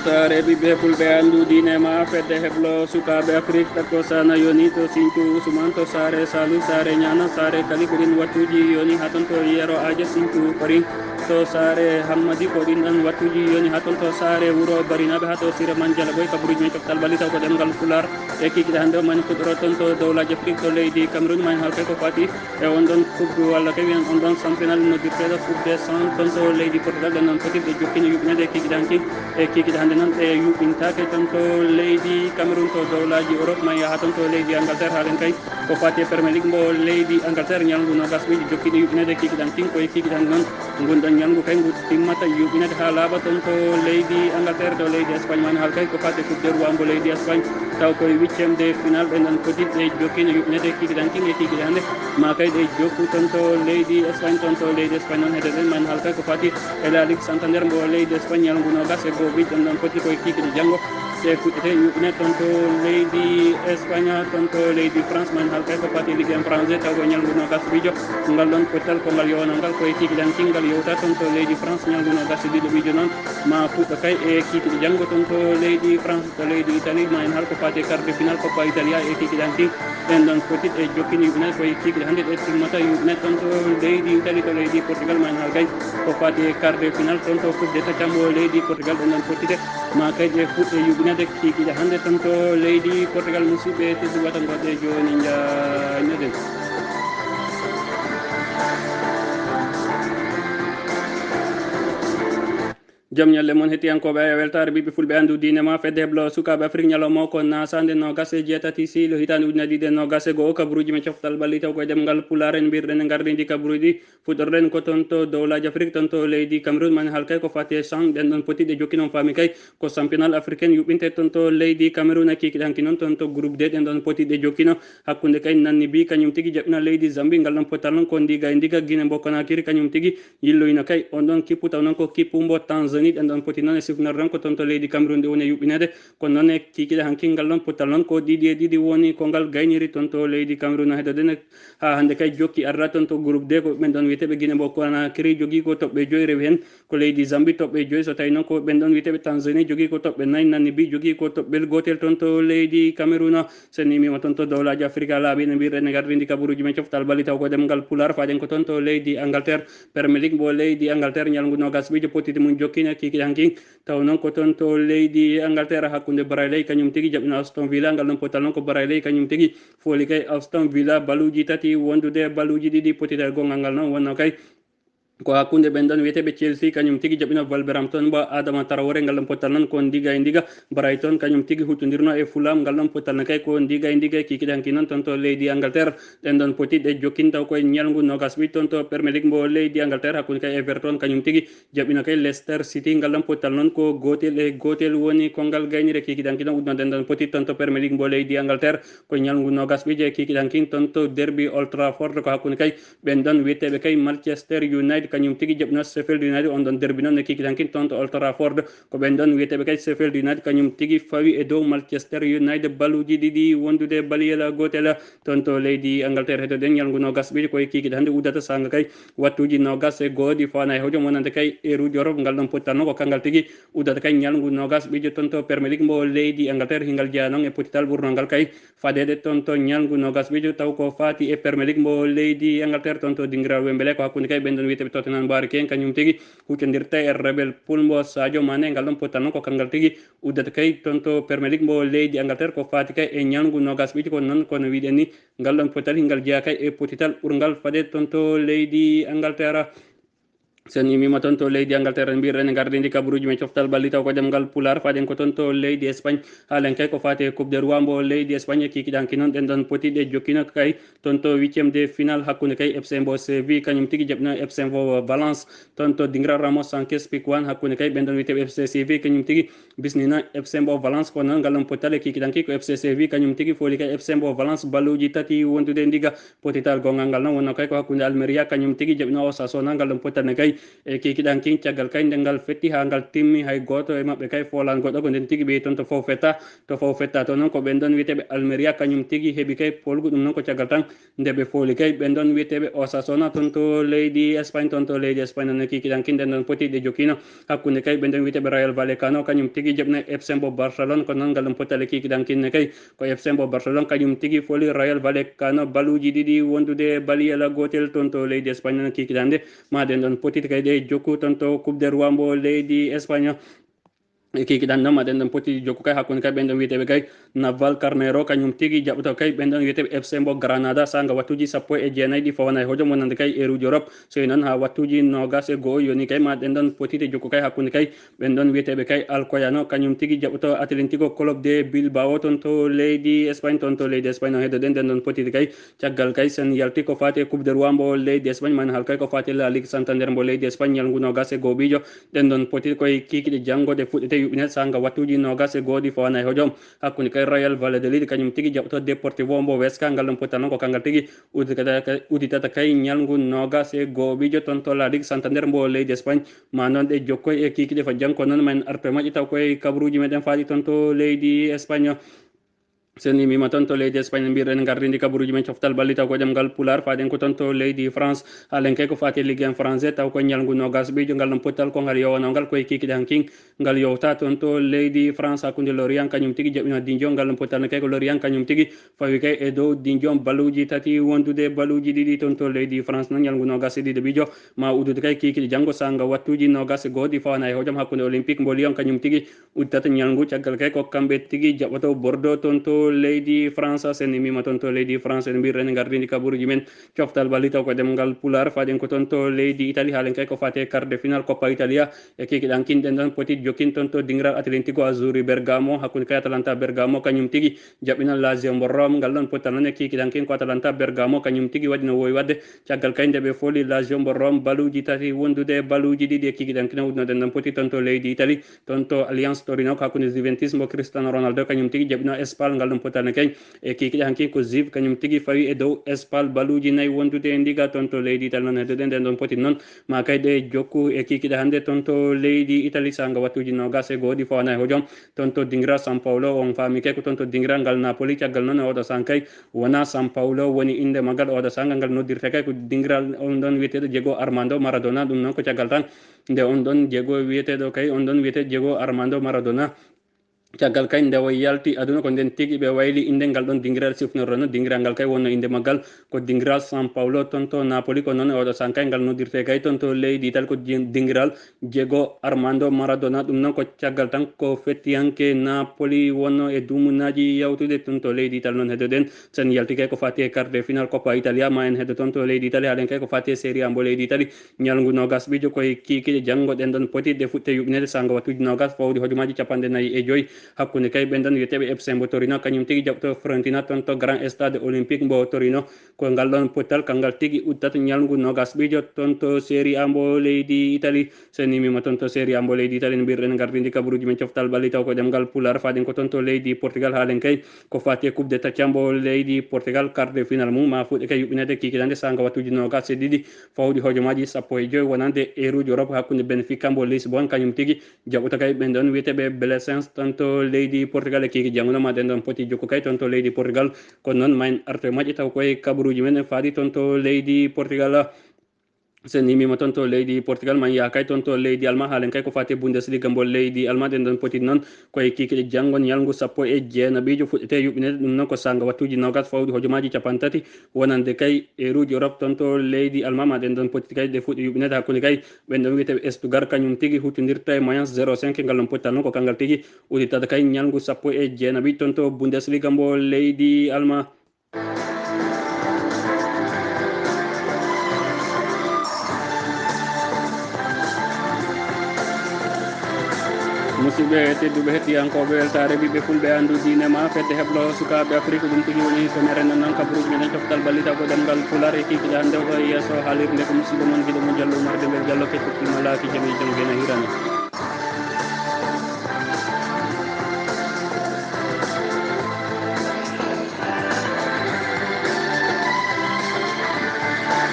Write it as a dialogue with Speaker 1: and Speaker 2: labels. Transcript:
Speaker 1: weltare ɓiɓɓe fulɓe andudinema fedde heblo sukaɓe afrique takko sana yoni to sinthiou ousmane to sare salou sare ñana sare kali ko ɗin wattuji yoni ha toon to yero adia sinthiou parin to sare hammadi ko ɗin ɗon wattuji yoni ha toon to sare wuuro barinaɓe ha to sire mandiala ɓoy kabruji men coftal balli taw ko ɗemgal pular e kikiɗe hande o mani fuɗɗoro toon to dowlaji afrique to leydi cameroun mani halkay ko fati e on ɗon coupe walla kay wiyen on ɗon championnat noddirteɗo coupe des cent toon to leydi portugal ɗen noon fotiɓe jokkino yuɓinede e kikiɗe hanki e kikiɗe hande noon ɗe yuɓintake toon to leydi cameroun to dowlaji europe ma yaha toon to leydi angleterre halen kay ko fati e premier league mbo leydi angleterre ñalngu nogas ɓeji jokkiɗo yuɓinede kikiɗe han kinko e kikiɗe hande noon gonɗon ñalngu kay ngu timmata yuɓinede ha laaɓa toon to leydi angleterre to leydi espagne mani haal kay ko fati e coupe des rois mbo leydi espagne taw koye huitiéme de final ɓe ɗon fotiɗe jokkino yuɓinede kikiɗe han kin e kikiɗe hande ma kay ɗe jokku toon to leydi espagne toon to leydi espagne noon hedeɗen mani haal kay ko fati e la ligue santander mbo leydi espagne ñalngu nogas e goho ɓiɗɗon ɗon foti koye kikiɗe janggo se fuɗɗete yuɓine toon to leydi espagne toon to leydi france mani haal kay ko fati ligue en français taw ko ñalngu nogas ɓiijo ngal ɗon pottal ko ngal yowno ngal koye kikiɗe han kingal yewta toon to leydi france ñalngu nogas ɗiɗo ɓiijo noon ma fuɗɗo kay e kikiɗe janggo toon to leydi france to leydi italie ma en haal ko fati quart de final coppa italia e kikiɗe han kin ɗen ɗon fotiɗ e jokkini yuɓinede koye kikiɗe hannde ɗe timmata yuɓinede toon to leydi italie to leydi portugal ma en haal kay ko fati e quart de final toon to fudde taccambo leydi portugal ɗen ɗon fottide ma kay ɗe fuɗɗe yuɓinede kikiɗe hannde toon to leydi portugal musidɓe teddu wata goɗɗe joni jañoden jaam ñalle moon hettiyankoɓe e weltare ɓiɓɓe fulɓe andu dinema fedde heblo sukaɓe afrique ñalawma ko nasande nogas e jeetati siilo hitande ujunere ɗiɗi e nogas e goho kabaruji men coftal balli taw koye ɗemgal pulare en mbirɗen e gardidi kabaruji fuɗɗorɗen ko toon to dowlaji afrique toon to leydi cameroun mani haal kay ko fati e chan ɗen ɗon potiɗe jokkinon faami kay ko championnat africaine yuɓinte toon to leydi cameroun e kikiɗe hanki noon toon to groupe d ɗen ɗon potiɗe jokkino hakkude kay nanni bi kañum tigui jaɓɓina leydi zambie ngal ɗon pottal noon ko ndiga e ndiga guine mbo konakiri kañum tigui yilloyno kay on ɗon kippu taw noon ko kippu mbo tanzanie ɗen ɗon poti noon e sifnorde ɗon ko toon to leydi cameroun ɗe woni e yuɓɓinede kono noon e kikiɗe hanki ngal ɗon pottal noon ko ɗiɗi e ɗiɗi woni ko ngal gayniri toon to leydi cameroun heɗoɗen ha hande kay jokki arda toon to groupe d ko ɓen ɗon wiyeteɓe guine mbo konakiri jogui ko toɓɓe joyyi rewi hen ko leydi zambie toɓɓe joyyi so tawi noon ko ɓen ɗon wiyeteɓe tanzanie jogui ko toɓɓe nayyi nanni bi jogui ko toɓɓel gotel toon to leydi cameroun sen nimima toon to dowlaji afrique laaɓi ne mbirɗen e gardidi kabaruji men coftal balli taw ko ɗemgal pular faƴen ko toon to leydi angleterre premier league mbo leydi angleterre ñalngu nogas ɓijo potide mum jokkine kikiɗe hanki taw noon ko toon to leydi angleterre hakkude brayley kañum tigui jaɓɓino aston villa ngal ɗon pottal noon ko brayley kañum tigui fooli kay aston villa baluji tati wondude baluji ɗiɗi potide gongal ngal noon wonno kay ko hakkude ɓen ɗon wiyeteɓe chelsea kañum tigui jaɓɓino wolverhampton mbo adama tarawore ngal ɗon pottal noon ko ndiga e ndiga brighton kañum tigui huttodirno e fulham ngal ɗon pottal ne kay ko ndiga e ndiga e kikiɗe hanki noon toon to leydi angleterre ɗen ɗon potiɗe jokkin taw koye ñalngu nogas ɓiɗi toon to premier league mbo leydi angleterre hakkude kay everton kañum tigui jaɓɓino kay leicester city ngal ɗon pottal noon ko gotel e gotel woni kongal gaynire kikiɗe hanki noon udno ɗen ɗon potiɗ toon to premier league mbo leydi angleterre ko ñalngu nogas ɓiije e kikiɗe hanki toon to derby old trafford ko hakkude kay ɓen ɗon wiyeteɓe kay manchester united kañum tigui jaɓɓino sheffield united on ɗon derbi noon e kikiɗe hanki toon to old trafford ko ɓen ɗon wiyeteɓe kay sheffield united kañum tigui fawi e dow manchester united baluji ɗiɗi wondude baliyel gotel toon to leydi angleterre heɗoɗen ñalngu nogas ɓiɗi koye kikiɗe hannde udata sanga kay wattuji nogas e goho fana e hojom wonande kay eruji europe ngal ɗon pottal noon ko kangal tigui udata kay ñalngu nogas ɓiɗi toon to premier league mbo leydi angleterre hingal jeeya noon e potital ɓurnogal kay fadede toon to ñalngu nogas ɓiɗi taw ko fati e premier league mbo leydi angleterre toon to dinguiral wembele ko hakkude kay ɓen ɗon wiyeteɓe tottenham mbari ken kañum tigui huccodirta e rebel pool mbo sadio mané ngal ɗon pottal noon ko kangal tigui uddata kay toon to premier league mbo leydi angleterre ko fati kay e ñalngu nogas ɓiɗi kono noon kono wiɗen ni ngal ɗon pottal hingal jeeya kay e potital ɓurgal fadede toon to leydi angleterre sen imima toon to leydi angleterre mbirɗen e gardidi kabaruji men coftal balli taw ko ɗemgal pular faɗen ko toon to leydi espagne haalen kay ko fati e coupe de roi mbo leydi espagne kikiɗe hanki noon ɗen ɗon potiɗe jokkino kay toon to huitiéme de final hakkude kay fc mbo séville kañum tigui jaɓɓino fc mbo valence toon to dingra ramos sanchez piquan hakkude kay ɓen ɗon wiyeteɓe fc séville kañum tigui bisnino fc mbo valence kono noon ngal ɗon pottal e kikiɗe hanki ko fc séville kañum tigui fooli kay fc mbo valence balluji tati wondude ndiga potital gongal ngal noon wonno kay ko hakkude alméria kañum tigui jaɓɓino osasona ngal ɗon pottal ne kay e kikiɗan kin caggal kay nde ngal fetti ha ngal timmi hay goto e maɓɓe kay folan goɗɗo ko nden tigui ɓe toon to fof fetta to noon ko ɓen ɗon wiyeteɓe Almeria kañum tigui heeɓi kay polgu ɗum noon ko caggal tan nde ɓe fooli kay ɓen ɗon wiyeteɓe Osasuna toon to leydi Espagne toon to leydi Espagne no kikiɗan kin nden ɗon poti ɗe jokkino hakkude kay ɓen ɗon wiyeteɓe Rayo Vallecano kañum tigui jaɓna FC mbo Barcelone ko noon ngal ɗum pottale kikiɗan kinne kay ko FC mbo Barcelone kañum tigui fooli Rayo Vallecano baluji ɗiɗi wondude baliyala gotel toon to leydi Espagne no kikiɗan nde ma den ɗon potiti kay ɗe jokku toon to Coupe de Roi mbo leydi Espagne kikiɗan noon maɗen ɗon poti jokku kay hakkude kay ɓen ɗon wiyeteɓe kay Naval Carnero kañum tigui jaɓɓoto kay ɓen ɗon wiyeteɓe FC mbo Granada sanga wattuji 14 ɗi fawana e hojom wonande kay eruji Europe so noon ha wattuji 21 yoni kay maɗen ɗon potiti jokku kay hakkude kay ɓen ɗon wiyeteɓe kay Alcoyano kañum tigui jaɓɓoto Atlético Club de Bilbao toon to leydi Espagne toon to leydi Espagne no heddoɗen nden ɗon potiti kay caggal kay sen yalti ko fati Coupe de Roi mbo leydi Espagne man hal kay ko fati La Ligue Santander mbo leydi Espagne ñalngu 21 ɓijo ɗen ɗon potiti koye kikiɗe janggode fuɗɗete yuɓɓinet sanga wattuji 21 ɗi fawana e hojom hakkude kay Real Valladolid kañum tigui jaɓɓoto Deportivo mbo Huesca ngal ɗon pottal noon ko kangal tigui uditata kay ñalngu 21 ɓijo toon to La Ligue Santander mbo leydi Espagne ma noon ɗe jokkoy e kikiɗe fa jang ko noon men arto moƴƴi taw koye kabaruji meɗen faaɗi toon to leydi Espagne sen mima toon to leydi Espagne mbiɗen gardidi kabaruji men coftal balli taw ko ɗemgal pular faɗen ko toon to leydi France halen kay ko fati Ligue 1 français taw ko ñalngu 20 ɓijo ngal ɗon pottal ko ngal yowanogal koye kikiɗe hankin ngal yowta toon to leydi France hakkude Lorient kañum tigui jaɓɓino Dijon ngal ɗon pottal ne kay ko Lorient kañum tigui fawi kay e dow Dijon baluji tati wondude baluji ɗiɗi toon to leydi France noon ñalngu 22 ɓijo ma udude kay kikiɗe janggo sanga wattuji 21 ɗi fawana e hojom hakkude Olympique mbo Lyon kañum tigui uddata ñalngu caggal kay ko kamɓe tigui jaɓɓoto Bordeaux toon to leydi France sen mima toon to leydi France en mbirren gardidi kabaruji men coftal balli taw ko ɗemgal pular faɗen ko toon to leydi Italie halen kay ko fate quart de finale Coppa Italia e kikiɗan kinɗen ɗon poti jokkin toon to dingiral Atlético Azzurri Bergamo hakkude kay Atalanta Bergamo kañum tigui jaɓɓina Lazio mbo Rome ngal ɗon pottal noon e kikiɗan kin ko Atalanta Bergamo kañum tigui waɗi no wowi wadde caggal kay ndeɓe fooli Lazio mbo Rome baluji tati wondude baluji ɗiɗi e kikiɗan kina udnoɗen ɗon poti toon to leydi Italie toon to Alliance Torino ko hakkude Juventus mbo Cristiano Ronaldo kañum tigui jaɓɓino Spal ngal ɗon pottal ne kay e kikiɗe hanki ko Juve kañum tigui fawi e dow Spal baluji nayyi wondude e ndiga toon to leydi Italie noon heddude nden ɗon poti noon ma kay ɗe jokku e kikiɗe hannde toon to leydi Italie sanga wattuji 21 ɗi fawana e hojom toon to dingiral San Paulo on faami kay ko toon to dingiral ngal Napoli caggal noon e oɗo san kay wona San Paulo woni inde magal oɗo sanga ngal noddirte kay ko dingiral on ɗon wiyeteɗo Diego Armando Maradona ɗum noon ko caggal tan nde on ɗon Diego wiyeteɗo kay on ɗon wiyete Diego Armando Maradona caggal kay nde o yalti aduna ko nden tigui ɓe wayli inde ngal ɗon dingiral sifnorno dingiral ngal kay wonno inde maggal ko dingiral San Paulo toon to Napoli ko noon e oɗo san kay ngal noddirte kay toon to leydi Italie ko dingiral Diego Armando Maradona ɗum noon ko caggal tan ko fettiyanke Napoli wonno e dumunaji yawtude toon to leydi Italie noon heddoɗen sen yalti kay ko fati e quart de final Coppa Italia ma en heddo toon to leydi Italie haɗen kay ko fati e Serie A mbo leydi Italie ñalngu 20 ɓijo koye kikiɗe janggo ɗen ɗon poti ɗe fuɗte yuɓinede sanga wattuji 20 fawdi hojomaji 45 hakkude kay ɓen ɗon wiyeteɓe FC mbo Torino kañum tigui jaɓɓoto Fiorentina toon to Grand Stade Olympique mbo Torino ko ngal ɗon pottal kangal tigui uddata ñalngu 20 ɓijo toon to Serie A mbo leydi Italie sen nimima toon to Serie A mbo leydi Italie no mbirɗen gardidi kabaruji men coftal balli taw ko ɗemgal pular faɗen ko toon to leydi Portugal haalen kay ko fati e coupe de tacca mbo leydi Portugal quart de final mum ma fuɗɗe kay yuɓɓinede kikiɗande sanga wattuji 22 fawɗi hojomaji 15 wonande eruji Europe hakkude Benfica mbo Lisbonne kañum tigui jaɓɓoto kay ɓen ɗon wiyeteɓe Blessens toon to leydi Portugal e kiki jangguno ma ɗen ɗon poti jokku kay toon to leydi Portugal kono noon ma en arte moƴƴi taw koye kabaruji men faaɗi toon to leydi Portugal sen nimima toon to leydi Portugal man yaha kay toon to leydi Allemagne haalen kay ko fati Bundesliga mbo leydi Allemagne ɗen ɗon poti noon koye kikiɗe janggo ñalngu 19 ɓijo fuɗɗete yuɓɓinede ɗum noon ko sanga wattuji 20 fawɗi hojomaji 30 wonande kay eruji Europe toon to leydi Allemagne ma ɗen ɗon poti kay ɗe fuɗɗi yuɓɓinede hakkude kay ɓen ɗon wiyeteɓe Stuttgart kañum tigui huttodirta e Mayence 05 ngal ɗon pottal noon ko kangal tigui udditata kay ñalngu 19 ɓijo toon to Bundesliga mbo leydi Allemagne musidɓe tedduɓe hettiyankoɓe weltare ɓiɓɓe fulɓe andu dinema fedde heblo sukaɓe Afrique ɗum tigui woni somere noon kabaruji menen coftal ballita ko ɗemgal pular e kikiɗe hande ko yesso haalirde ko musidɗo moon guiɗo mo Diallo Oumar Demel Diallo kettotima laaki jaami jaam gena hirana